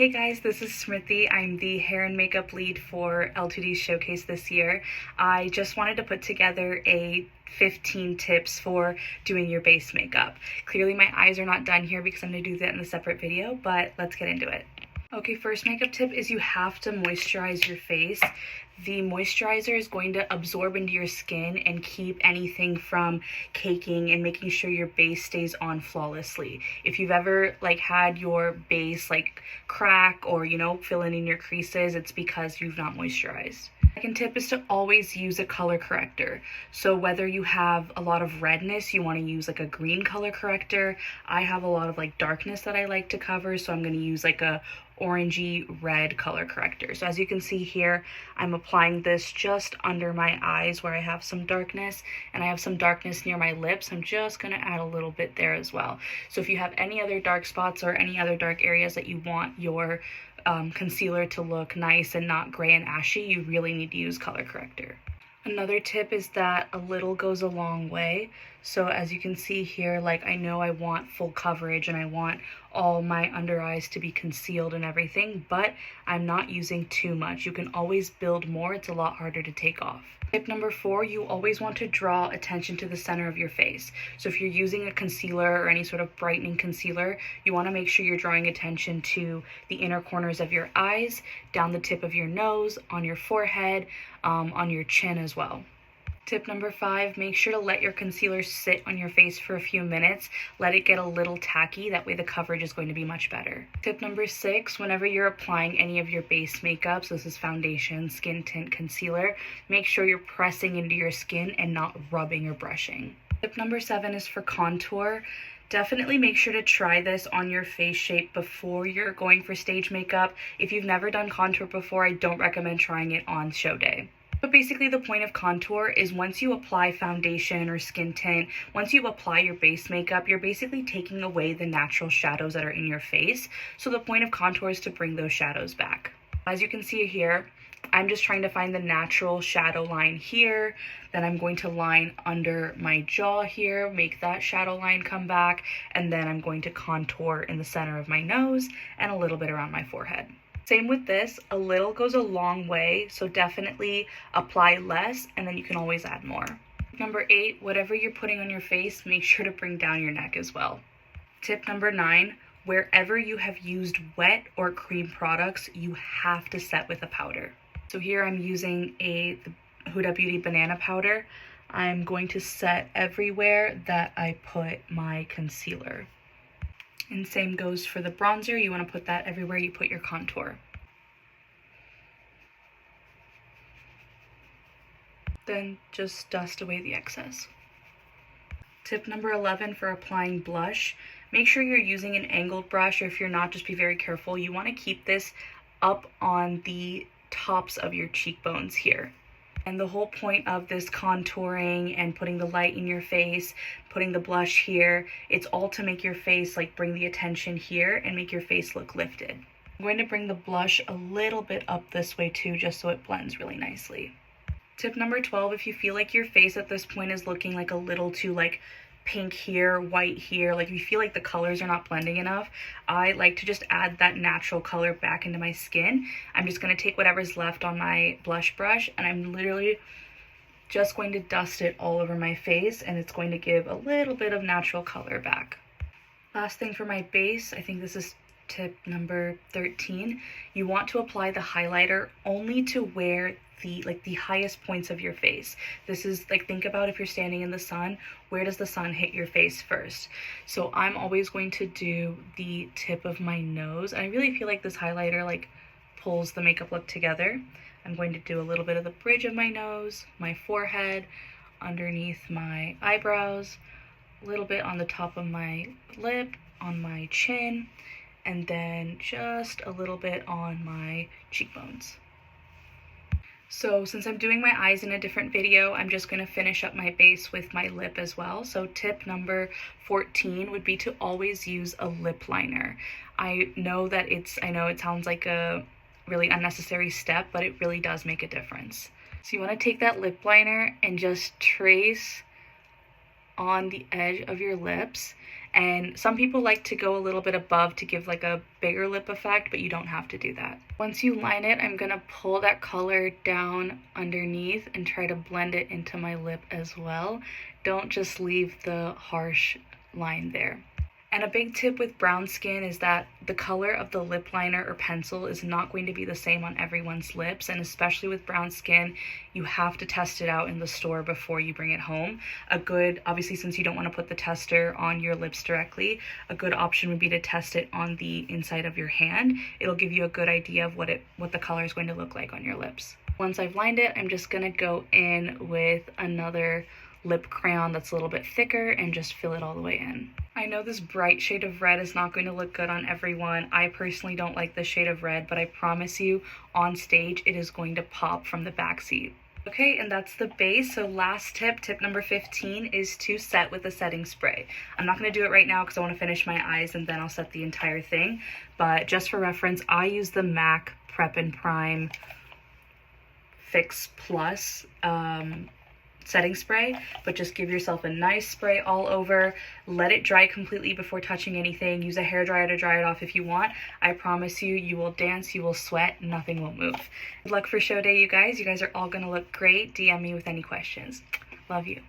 Hey guys, this is Smriti. I'm the hair and makeup lead for L2D's showcase this year. I just wanted to put together a 15 tips for doing your base makeup. Clearly my eyes are not done here because I'm going to do that in a separate video, but let's get into it. Okay, first makeup tip is you have to moisturize your face. The moisturizer is going to absorb into your skin and keep anything from caking and making sure your base stays on flawlessly. If you've ever had your base crack or fill in your creases, it's because you've not moisturized. Second tip is to always use a color corrector. So whether you have a lot of redness, you want to use a green color corrector. I have a lot of darkness that I like to cover, so I'm going to use a orangey red color corrector. So as you can see here, I'm applying this just under my eyes where I have some darkness, and I have some darkness near my lips. I'm just going to add a little bit there as well. So if you have any other dark spots or any other dark areas that you want your concealer to look nice and not gray and ashy, you really need to use color corrector. Another tip is that a little goes a long way. So as you can see here, I know I want full coverage and I want all my under eyes to be concealed and everything, but I'm not using too much. You can always build more. It's a lot harder to take off. Tip number 4, you always want to draw attention to the center of your face. So if you're using a concealer or any sort of brightening concealer, you want to make sure you're drawing attention to the inner corners of your eyes, down the tip of your nose, on your forehead, on your chin as well. Tip number 5, make sure to let your concealer sit on your face for a few minutes. Let it get a little tacky, that way the coverage is going to be much better. Tip number 6, whenever you're applying any of your base makeups, this is foundation, skin tint, concealer, make sure you're pressing into your skin and not rubbing or brushing. Tip number 7 is for contour. Definitely make sure to try this on your face shape before you're going for stage makeup. If you've never done contour before, I don't recommend trying it on show day. But basically the point of contour is once you apply foundation or skin tint, once you apply your base makeup, you're basically taking away the natural shadows that are in your face. So the point of contour is to bring those shadows back. As you can see here, I'm just trying to find the natural shadow line here. Then I'm going to line under my jaw here, make that shadow line come back, and then I'm going to contour in the center of my nose and a little bit around my forehead. Same with this, a little goes a long way, so definitely apply less and then you can always add more. Number 8, whatever you're putting on your face, make sure to bring down your neck as well. Tip number 9, wherever you have used wet or cream products, you have to set with a powder. So here I'm using the Huda Beauty banana powder. I'm going to set everywhere that I put my concealer. And same goes for the bronzer. You want to put that everywhere you put your contour. Then just dust away the excess. Tip number 11 for applying blush. Make sure you're using an angled brush, or if you're not, just be very careful. You want to keep this up on the tops of your cheekbones here. And the whole point of this contouring and putting the light in your face, putting the blush here, it's all to make your face bring the attention here and make your face look lifted. I'm going to bring the blush a little bit up this way too, just so it blends really nicely. Tip number 12, if you feel like your face at this point is looking a little too pink here, white here, if you feel like the colors are not blending enough, I like to just add that natural color back into my skin. I'm just going to take whatever's left on my blush brush and I'm literally just going to dust it all over my face, and it's going to give a little bit of natural color back. Last thing for my base, I think this is tip number 13, you want to apply the highlighter only to where the highest points of your face. This is think about if you're standing in the sun, where does the sun hit your face first? So I'm always going to do the tip of my nose. I really feel like this highlighter pulls the makeup look together. I'm going to do a little bit of the bridge of my nose, my forehead, underneath my eyebrows, a little bit on the top of my lip, on my chin, and then just a little bit on my cheekbones. So since I'm doing my eyes in a different video, I'm just going to finish up my base with my lip as well. So tip number 14 would be to always use a lip liner. I know it sounds like a really unnecessary step, but it really does make a difference. So you want to take that lip liner and just trace on the edge of your lips, And some people like to go a little bit above to give like a bigger lip effect, but you don't have to do that. Once you line it, I'm gonna pull that color down underneath and try to blend it into my lip as well. Don't just leave the harsh line there. And a big tip with brown skin is that the color of the lip liner or pencil is not going to be the same on everyone's lips, and especially with brown skin, you have to test it out in the store before you bring it home. Obviously since you don't want to put the tester on your lips directly, a good option would be to test it on the inside of your hand. It'll give you a good idea of what the color is going to look like on your lips. Once I've lined it, I'm just gonna go in with another lip crayon that's a little bit thicker and just fill it all the way in. I know this bright shade of red is not going to look good on everyone. I personally don't like this shade of red, but I promise you on stage it is going to pop from the back seat. Okay, and that's the base. So last tip number 15, is to set with a setting spray. I'm not going to do it right now because I want to finish my eyes and then I'll set the entire thing. But just for reference, I use the MAC Prep and Prime Fix Plus setting spray, but just give yourself a nice spray all over. Let it dry completely before touching anything. Use a hairdryer to dry it off if you want. I promise you, you will dance, you will sweat, nothing will move. Good luck for show day, you guys. You guys are all gonna look great. DM me with any questions. Love you.